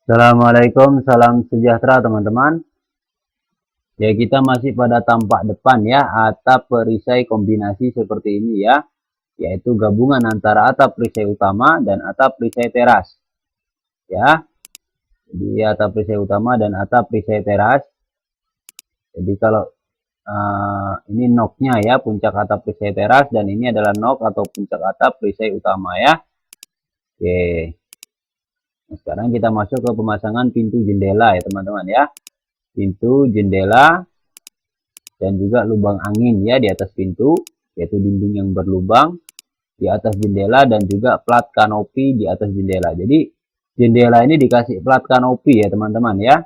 Assalamualaikum, salam sejahtera teman-teman. Ya, kita masih pada tampak depan ya, atap perisai kombinasi seperti ini ya, yaitu gabungan antara atap perisai utama dan atap perisai teras. Ya, jadi atap perisai utama dan atap perisai teras. Jadi kalau ini knocknya ya, puncak atap perisai teras, dan ini adalah knock atau puncak atap perisai utama ya. Oke. Nah, sekarang kita masuk ke pemasangan pintu jendela ya teman-teman ya. Pintu jendela dan juga lubang angin ya di atas pintu, yaitu dinding yang berlubang di atas jendela dan juga plat kanopi di atas jendela. Jadi jendela ini dikasih plat kanopi ya teman-teman ya.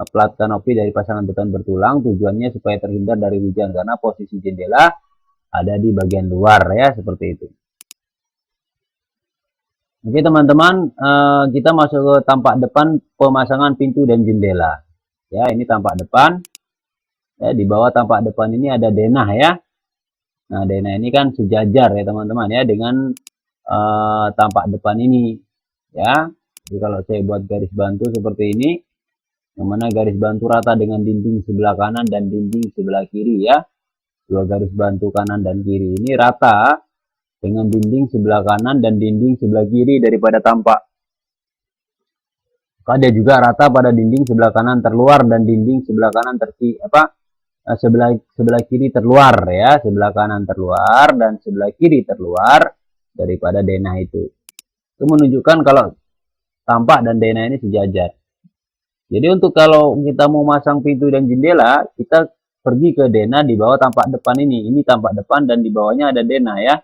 Plat kanopi dari pasangan beton bertulang, tujuannya supaya terhindar dari hujan karena posisi jendela ada di bagian luar ya, seperti itu. Oke teman-teman, kita masuk ke tampak depan pemasangan pintu dan jendela. Ya, ini tampak depan. Ya, di bawah tampak depan ini ada denah ya. Nah, denah ini kan sejajar ya teman-teman ya dengan tampak depan ini ya. Jadi kalau saya buat garis bantu seperti ini, yang mana garis bantu rata dengan dinding sebelah kanan dan dinding sebelah kiri ya. Dua garis bantu kanan dan kiri ini rata dengan dinding sebelah kanan dan dinding sebelah kiri daripada tampak. Ada juga rata pada dinding sebelah kanan terluar dan dinding sebelah kanan sebelah kiri terluar ya, sebelah kanan terluar dan sebelah kiri terluar daripada denah itu. Itu menunjukkan kalau tampak dan denah ini sejajar. Jadi untuk kalau kita mau masang pintu dan jendela, kita pergi ke denah di bawah tampak depan ini. Ini tampak depan dan di bawahnya ada denah ya.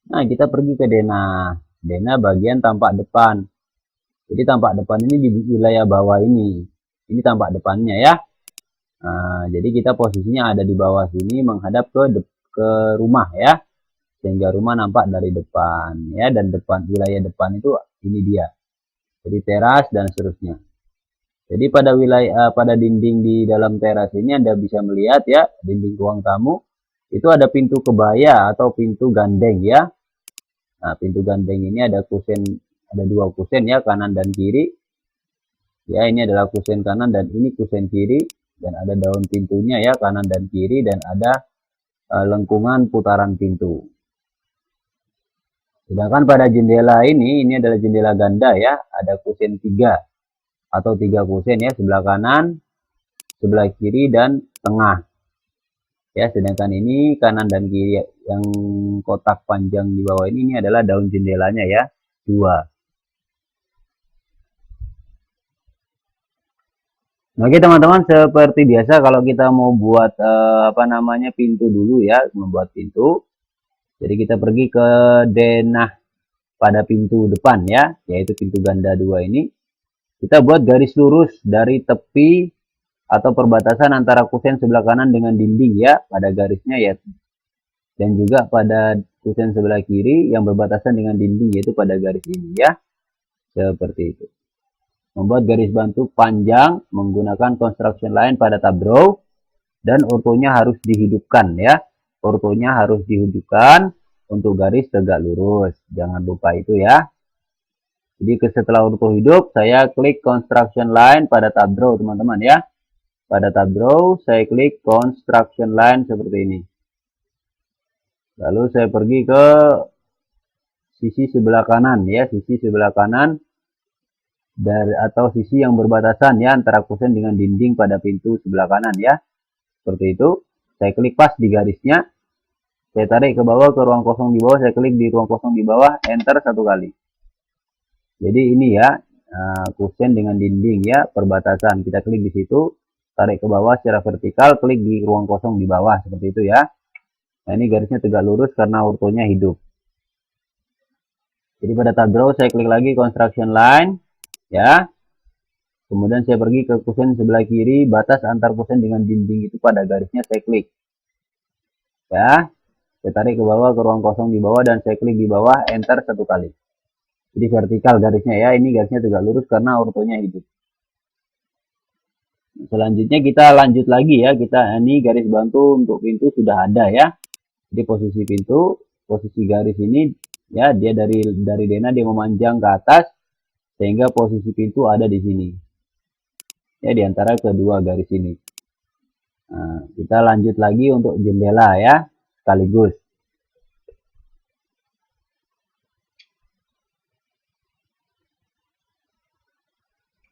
Nah, kita pergi ke denah. Denah bagian tampak depan. Jadi tampak depan ini di wilayah bawah ini. Ini tampak depannya ya. Nah, jadi kita posisinya ada di bawah sini menghadap ke rumah ya. Sehingga rumah nampak dari depan ya, dan wilayah depan itu ini dia. Jadi teras dan seterusnya. Jadi pada dinding di dalam teras ini Anda bisa melihat ya, dinding ruang tamu itu ada pintu kebaya atau pintu gandeng ya. Nah, pintu gandeng ini ada dua kusen ya, kanan dan kiri. Ya, ini adalah kusen kanan dan ini kusen kiri, dan ada daun pintunya ya, kanan dan kiri, dan ada lengkungan putaran pintu. Sedangkan pada jendela ini adalah jendela ganda ya, ada kusen 3 atau 3 kusen ya, sebelah kanan, sebelah kiri, dan tengah. Ya, sedangkan ini kanan dan kiri yang kotak panjang di bawah ini adalah daun jendelanya ya, 2. Oke teman-teman, seperti biasa kalau kita mau buat pintu dulu ya, membuat pintu. Jadi kita pergi ke denah pada pintu depan ya, yaitu pintu ganda 2 ini. Kita buat garis lurus dari tepi atau perbatasan antara kusen sebelah kanan dengan dinding ya, pada garisnya ya. Dan juga pada kusen sebelah kiri yang berbatasan dengan dinding, yaitu pada garis ini ya. Seperti itu. Membuat garis bantu panjang menggunakan construction line pada tab draw, dan ortonya harus dihidupkan ya. Ortonya harus dihidupkan untuk garis tegak lurus. Jangan lupa itu ya. Jadi setelah orto hidup, saya klik construction line pada tab draw teman-teman ya. Pada tab draw, saya klik construction line seperti ini. Lalu saya pergi ke sisi sebelah kanan ya, sisi sebelah kanan atau sisi yang berbatasan ya antara kusen dengan dinding pada pintu sebelah kanan ya. Seperti itu. Saya klik pas di garisnya. Saya tarik ke bawah ke ruang kosong di bawah, saya klik di ruang kosong di bawah, enter 1 kali. Jadi ini ya, kusen dengan dinding ya, perbatasan. Kita klik di situ, tarik ke bawah secara vertikal, klik di ruang kosong di bawah seperti itu ya. Nah, ini garisnya tegak lurus karena ortonya hidup. Jadi pada tab draw saya klik lagi construction line ya. Kemudian saya pergi ke kusen sebelah kiri, batas antar kusen dengan dinding itu pada garisnya saya klik. Ya. Saya tarik ke bawah ke ruang kosong di bawah dan saya klik di bawah, enter 1 kali. Jadi vertikal garisnya ya, ini garisnya tegak lurus karena ortonya hidup. Selanjutnya kita lanjut lagi ya, ini garis bantu untuk pintu sudah ada ya. Jadi posisi pintu, posisi garis ini ya, dia dari denah dia memanjang ke atas sehingga posisi pintu ada di sini. Ya, di antara kedua garis ini. Nah, kita lanjut lagi untuk jendela ya, sekaligus.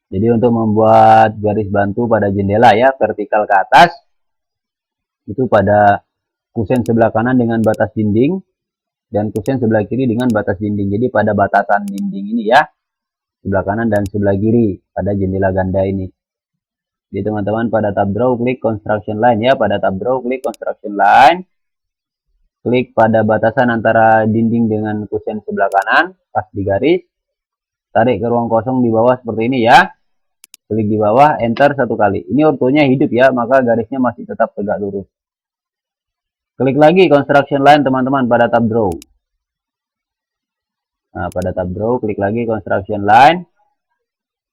Jadi untuk membuat garis bantu pada jendela ya, vertikal ke atas, itu pada kusen sebelah kanan dengan batas dinding, dan kusen sebelah kiri dengan batas dinding. Jadi pada batasan dinding ini ya, sebelah kanan dan sebelah kiri pada jendela ganda ini. Jadi teman-teman pada tab draw klik construction line ya, pada tab draw klik construction line, klik pada batasan antara dinding dengan kusen sebelah kanan, pas di garis, tarik ke ruang kosong di bawah seperti ini ya, klik di bawah, enter satu kali. Ini ortonya hidup ya, maka garisnya masih tetap tegak lurus. Klik lagi construction line teman-teman pada tab draw. Nah, pada tab draw klik lagi construction line.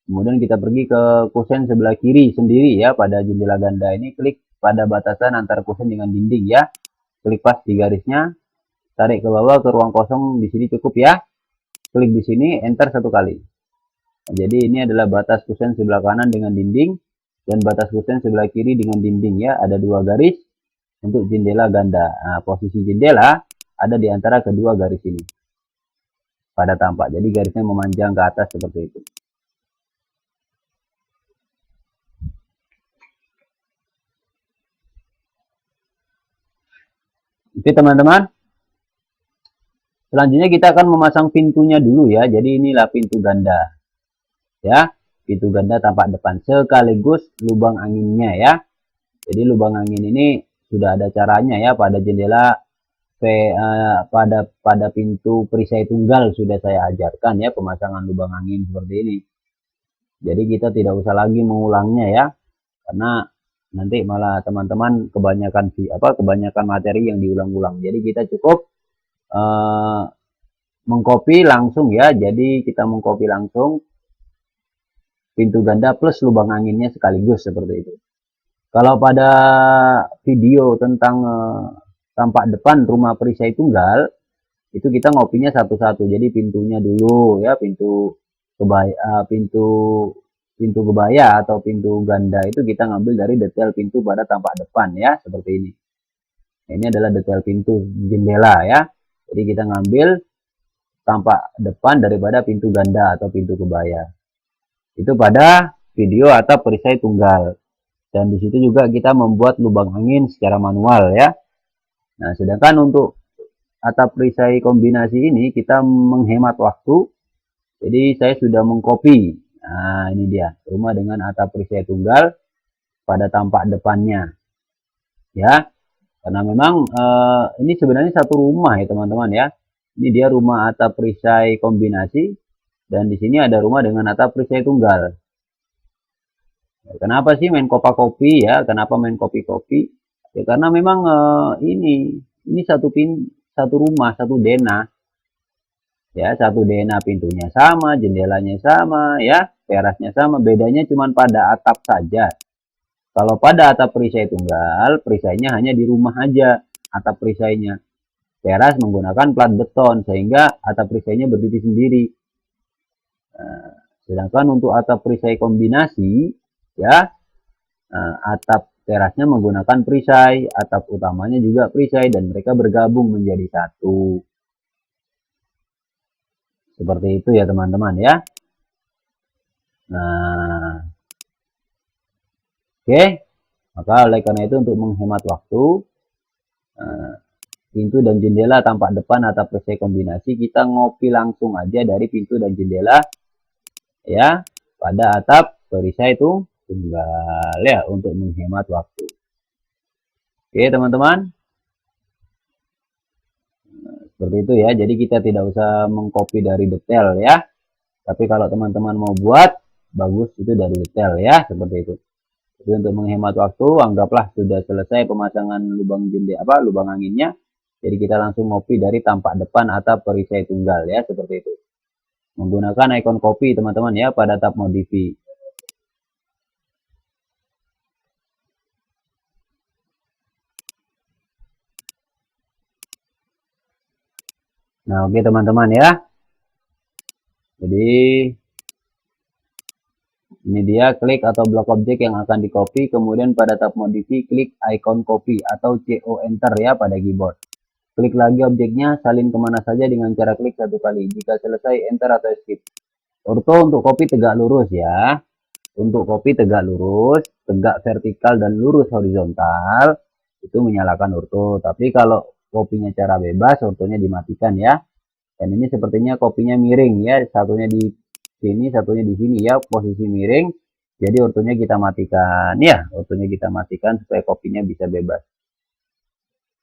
Kemudian kita pergi ke kusen sebelah kiri sendiri ya, pada jendela ganda ini klik pada batasan antara kusen dengan dinding ya. Klik pas di garisnya, tarik ke bawah ke ruang kosong di sini cukup ya. Klik di sini, enter satu kali. Nah, jadi ini adalah batas kusen sebelah kanan dengan dinding dan batas kusen sebelah kiri dengan dinding ya. Ada dua garis untuk jendela ganda. Nah, posisi jendela ada di antara kedua garis ini pada tampak. Jadi garisnya memanjang ke atas seperti itu. Oke teman-teman. Selanjutnya kita akan memasang pintunya dulu ya. Jadi inilah pintu ganda. Ya, pintu ganda tampak depan sekaligus lubang anginnya ya. Jadi lubang angin ini sudah ada caranya ya pada jendela pada pintu perisai tunggal sudah saya ajarkan ya pemasangan lubang angin seperti ini. Jadi kita tidak usah lagi mengulangnya ya, karena nanti malah teman-teman kebanyakan materi yang diulang-ulang. Jadi kita cukup mengcopy langsung ya. Jadi kita mengcopy langsung pintu ganda plus lubang anginnya sekaligus seperti itu. Kalau pada video tentang tampak depan rumah perisai tunggal, itu kita ngopinya satu-satu. Jadi pintunya dulu ya, pintu kebaya atau pintu ganda itu kita ngambil dari detail pintu pada tampak depan ya, seperti ini. Ini adalah detail pintu jendela ya. Jadi kita ngambil tampak depan daripada pintu ganda atau pintu kebaya. Itu pada video atap perisai tunggal. Dan di situ juga kita membuat lubang angin secara manual ya. Nah, sedangkan untuk atap perisai kombinasi ini kita menghemat waktu. Jadi saya sudah mengcopy. Nah, ini dia rumah dengan atap perisai tunggal pada tampak depannya. Ya. Karena memang ini sebenarnya satu rumah ya teman-teman ya. Ini dia rumah atap perisai kombinasi. Dan di sini ada rumah dengan atap perisai tunggal. Kenapa sih main kopi ya? Kenapa main kopi? Ya karena memang ini satu rumah, satu dena. Ya, satu dena pintunya sama, jendelanya sama, ya, terasnya sama. Bedanya cuma pada atap saja. Kalau pada atap perisai tunggal, perisainya hanya di rumah aja atap perisainya. Teras menggunakan plat beton sehingga atap perisainya berdiri sendiri. Sedangkan untuk atap perisai kombinasi, ya, atap terasnya menggunakan perisai, atap utamanya juga perisai, dan mereka bergabung menjadi satu. Seperti itu ya teman-teman ya. Nah, oke. Maka oleh karena itu untuk menghemat waktu, pintu dan jendela tampak depan atap perisai kombinasi kita ngopi langsung aja dari pintu dan jendela ya pada atap perisai itu tunggal ya untuk menghemat waktu. Oke teman-teman, seperti itu ya. Jadi kita tidak usah mengcopy dari detail ya. Tapi kalau teman-teman mau buat bagus itu dari detail ya, seperti itu. Jadi untuk menghemat waktu, anggaplah sudah selesai pemasangan lubang jendela lubang anginnya. Jadi kita langsung ngopi dari tampak depan atap perisai tunggal ya, seperti itu. Menggunakan icon copy teman-teman ya pada tab modify. Nah, oke teman-teman ya. Jadi Ini dia klik atau blok objek yang akan di copy, kemudian pada tab modify klik icon copy atau CO enter ya pada keyboard. Klik lagi objeknya, salin kemana saja dengan cara klik satu kali. Jika selesai enter atau escape. Orto untuk copy tegak lurus ya. Untuk copy tegak lurus, tegak vertikal dan lurus horizontal itu menyalakan orto. Tapi kalau kopinya cara bebas, ortonya dimatikan ya. Dan ini sepertinya kopinya miring ya, satunya di sini, satunya di sini ya, posisi miring. Jadi ortonya kita matikan ya, ortonya kita matikan supaya kopinya bisa bebas.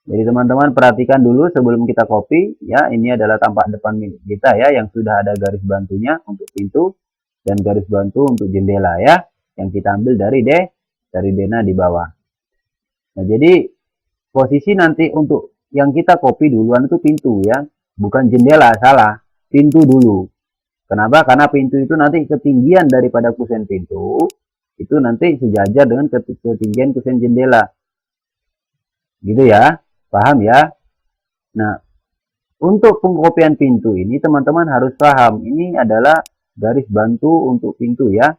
Jadi teman-teman perhatikan dulu sebelum kita copy ya, ini adalah tampak depan milik kita ya, yang sudah ada garis bantunya untuk pintu dan garis bantu untuk jendela ya, yang kita ambil dari Dena di bawah. Nah jadi posisi nanti untuk yang kita copy duluan itu pintu ya, bukan jendela, salah, pintu dulu. Kenapa? Karena pintu itu nanti ketinggian daripada kusen pintu itu nanti sejajar dengan ketinggian kusen jendela. Gitu ya, paham ya? Nah, untuk pengkopian pintu ini teman-teman harus paham, ini adalah garis bantu untuk pintu ya.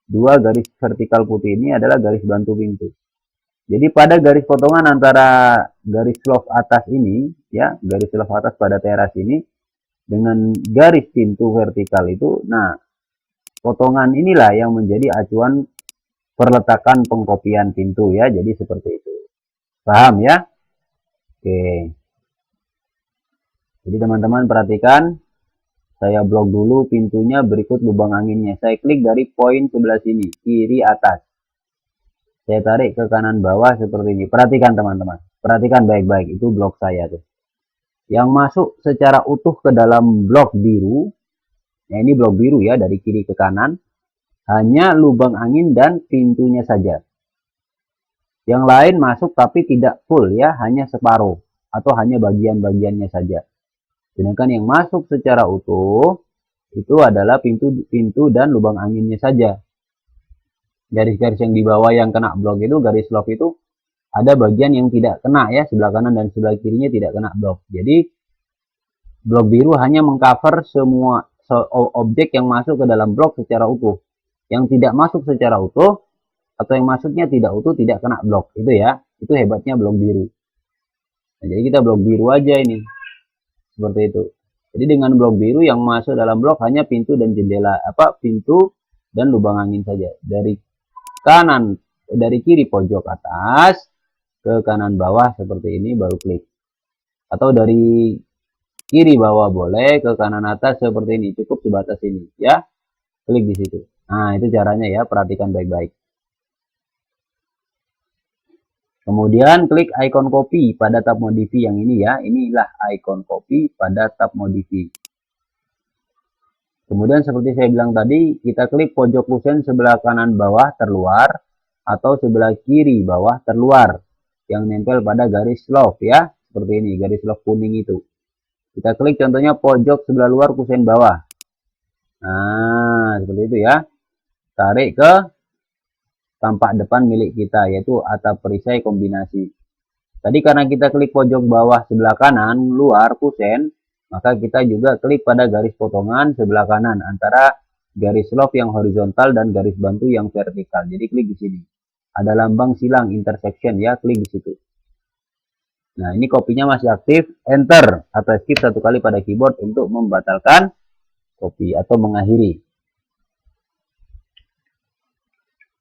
Dua garis vertikal putih ini adalah garis bantu pintu. Jadi pada garis potongan antara garis loft atas ini ya, garis loft atas pada teras ini dengan garis pintu vertikal itu, nah potongan inilah yang menjadi acuan perletakan pengkopian pintu ya. Jadi seperti itu. Paham ya? Oke. Jadi teman-teman perhatikan, saya blok dulu pintunya, berikut lubang anginnya. Saya klik dari poin sebelah sini, kiri atas. Saya tarik ke kanan bawah seperti ini. Perhatikan teman-teman. Perhatikan baik-baik, itu blok saya tuh. Yang masuk secara utuh ke dalam blok biru, ya ini blok biru ya, dari kiri ke kanan, hanya lubang angin dan pintunya saja. Yang lain masuk tapi tidak full ya, hanya separuh atau hanya bagian-bagiannya saja. Sedangkan yang masuk secara utuh itu adalah pintu dan lubang anginnya saja. Garis-garis yang di bawah yang kena blok itu, garis loft itu ada bagian yang tidak kena ya, sebelah kanan dan sebelah kirinya tidak kena blok. Jadi blok biru hanya mengcover semua objek yang masuk ke dalam blok secara utuh. Yang tidak masuk secara utuh atau yang masuknya tidak utuh tidak kena blok. Itu ya, itu hebatnya blok biru. Nah, jadi kita blok biru aja ini. Seperti itu. Jadi dengan blok biru yang masuk dalam blok hanya pintu dan jendela, pintu dan lubang angin saja. Dari kiri pojok atas ke kanan bawah seperti ini baru klik. Atau dari kiri bawah boleh, ke kanan atas seperti ini, cukup sebatas ini ya. Klik di situ. Nah, itu caranya ya, perhatikan baik-baik. Kemudian klik icon copy pada tab modify yang ini ya. Inilah icon copy pada tab modify. Kemudian seperti saya bilang tadi, kita klik pojok kusen sebelah kanan bawah terluar atau sebelah kiri bawah terluar yang nempel pada garis loft ya. Seperti ini, garis loft kuning itu. Kita klik contohnya pojok sebelah luar kusen bawah. Nah, seperti itu ya. Tarik ke tampak depan milik kita, yaitu atap perisai kombinasi. Tadi karena kita klik pojok bawah sebelah kanan luar kusen, maka kita juga klik pada garis potongan sebelah kanan antara garis loft yang horizontal dan garis bantu yang vertikal. Jadi klik di sini. Ada lambang silang intersection ya, klik di situ. Nah, ini kopinya masih aktif, enter atau escape satu kali pada keyboard untuk membatalkan kopi atau mengakhiri.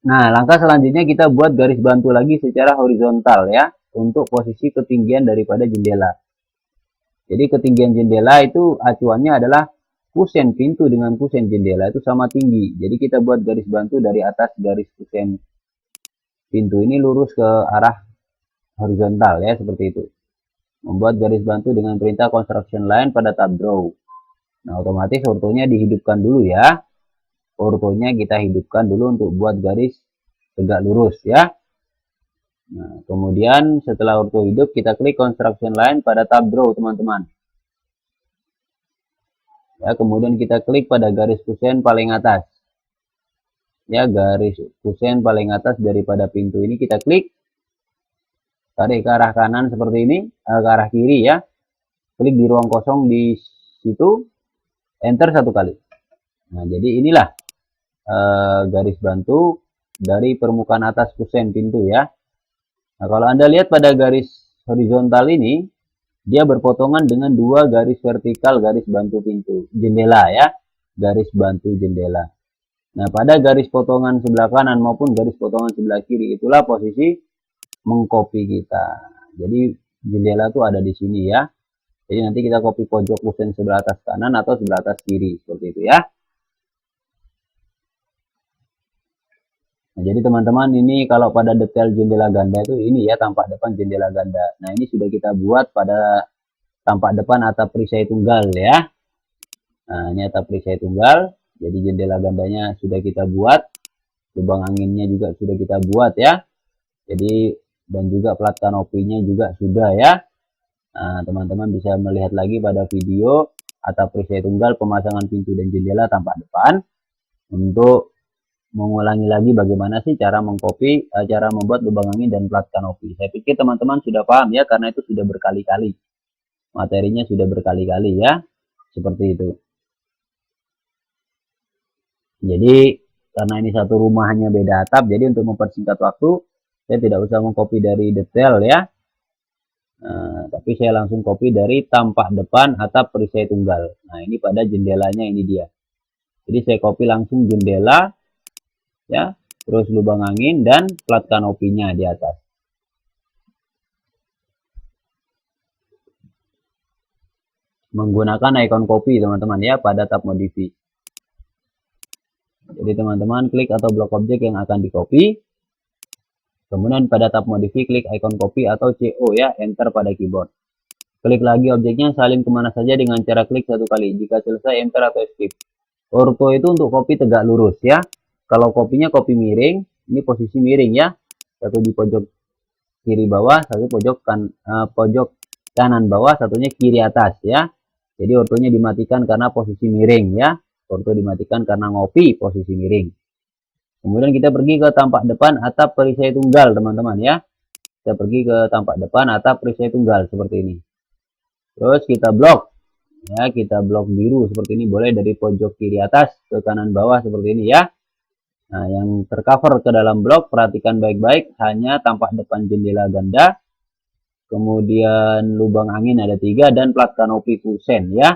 Nah, langkah selanjutnya kita buat garis bantu lagi secara horizontal ya, untuk posisi ketinggian daripada jendela. Jadi ketinggian jendela itu acuannya adalah kusen pintu dengan kusen jendela itu sama tinggi. Jadi kita buat garis bantu dari atas garis kusen pintu ini lurus ke arah horizontal ya, seperti itu. Membuat garis bantu dengan perintah construction line pada tab draw. Nah, otomatis ortonya dihidupkan dulu ya. Ortonya kita hidupkan dulu untuk buat garis tegak lurus ya. Nah, kemudian setelah orto hidup, kita klik construction line pada tab draw teman-teman. Ya, kemudian kita klik pada garis kusen paling atas. Ya, garis kusen paling atas daripada pintu ini kita klik. Tarik ke arah kanan seperti ini, ke arah kiri ya. Klik di ruang kosong di situ, enter satu kali. Nah, jadi inilah garis bantu dari permukaan atas kusen pintu ya. Nah, kalau Anda lihat pada garis horizontal ini, dia berpotongan dengan dua garis vertikal garis bantu pintu jendela ya, garis bantu jendela. Nah, pada garis potongan sebelah kanan maupun garis potongan sebelah kiri itulah posisi mengcopy kita. Jadi jendela itu ada di sini ya. Jadi nanti kita copy pojok kusen sebelah atas kanan atau sebelah atas kiri seperti itu ya. Nah, jadi teman-teman ini kalau pada detail jendela ganda itu ini ya tampak depan jendela ganda. Nah, ini sudah kita buat pada tampak depan atap perisai tunggal ya. Nah, ini atap perisai tunggal. Jadi jendela gandanya sudah kita buat. Lubang anginnya juga sudah kita buat ya. Jadi dan juga plat kanopinya juga sudah ya. Nah, teman-teman bisa melihat lagi pada video atap perisai tunggal, pemasangan pintu dan jendela tampak depan untuk mengulangi lagi bagaimana sih cara mengcopy, cara membuat lubang angin dan plat kanopi. Saya pikir teman-teman sudah paham ya, karena itu sudah berkali-kali. Materinya sudah berkali-kali ya, seperti itu. Jadi, karena ini satu rumah hanya beda atap, jadi untuk mempersingkat waktu, saya tidak usah mengcopy dari detail ya. Nah, tapi saya langsung copy dari tampak depan atap perisai tunggal. Nah, ini pada jendelanya ini dia. Jadi saya copy langsung jendela, ya, terus lubang angin dan plat kanopinya di atas. Menggunakan icon copy teman-teman ya pada tab modify. Jadi teman-teman klik atau blok objek yang akan di copy. Kemudian pada tab modify klik icon copy atau CO ya, enter pada keyboard. Klik lagi objeknya, salin kemana saja dengan cara klik satu kali. Jika selesai enter atau escape. Ortho itu untuk copy tegak lurus ya. Kalau kopinya copy miring, ini posisi miring ya. Satu di pojok kiri bawah, satu pojok kanan bawah, satunya kiri atas ya. Jadi ortonya dimatikan karena posisi miring ya. Orto dimatikan karena ngopi posisi miring. Kemudian kita pergi ke tampak depan atap perisai tunggal teman-teman ya. Kita pergi ke tampak depan atap perisai tunggal seperti ini. Terus kita blok ya, kita blok biru seperti ini, boleh dari pojok kiri atas ke kanan bawah seperti ini ya. Nah, yang tercover ke dalam blok, perhatikan baik-baik, hanya tampak depan jendela ganda, kemudian lubang angin ada 3, dan plat kanopi kusen ya,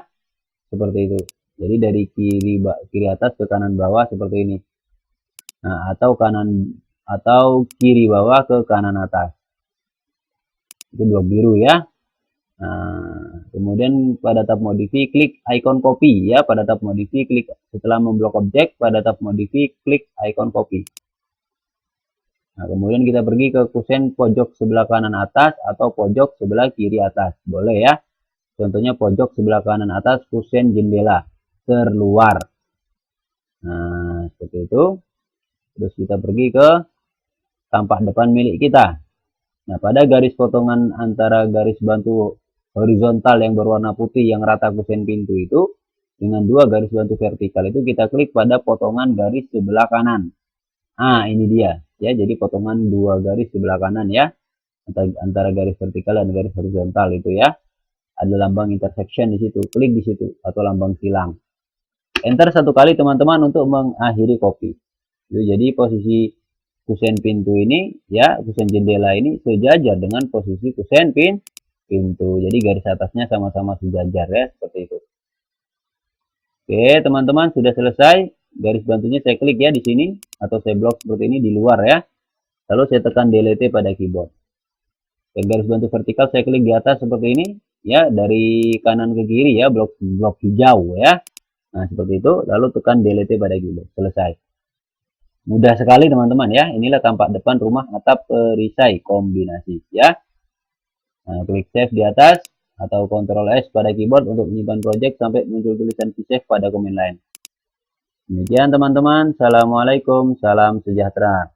seperti itu. Jadi dari kiri atas ke kanan bawah seperti ini. Nah, atau kiri bawah ke kanan atas. Itu blok biru ya. Nah, kemudian pada tab modify klik icon copy ya, pada tab modify klik setelah memblok objek, pada tab modify klik icon copy. Nah, kemudian kita pergi ke kusen pojok sebelah kanan atas atau pojok sebelah kiri atas, boleh ya. Contohnya pojok sebelah kanan atas kusen jendela terluar. Nah, seperti itu. Terus kita pergi ke tampak depan milik kita. Nah, pada garis potongan antara garis bantu horizontal yang berwarna putih yang rata kusen pintu itu dengan dua garis bantu vertikal itu kita klik pada potongan garis sebelah kanan. Nah, ini dia ya, jadi potongan dua garis sebelah kanan ya, antara garis vertikal dan garis horizontal itu ya. Ada lambang intersection di situ, klik di situ atau lambang silang. Enter satu kali teman-teman untuk mengakhiri copy. Jadi posisi kusen pintu ini ya, kusen jendela ini sejajar dengan posisi kusen pintu. Jadi garis atasnya sama-sama sejajar ya, seperti itu. Oke, teman-teman sudah selesai. Garis bantunya saya klik ya di sini atau saya blok seperti ini di luar ya. Lalu saya tekan delete pada keyboard. Oke, garis bantu vertikal saya klik di atas seperti ini ya, dari kanan ke kiri ya, blok hijau ya. Nah, seperti itu, lalu tekan delete pada keyboard. Selesai. Mudah sekali teman-teman ya. Inilah tampak depan rumah atap perisai kombinasi ya. Nah, klik save di atas atau Ctrl S pada keyboard untuk menyimpan project sampai muncul tulisan save pada komen lain. Demikian teman-teman. Assalamualaikum, salam sejahtera.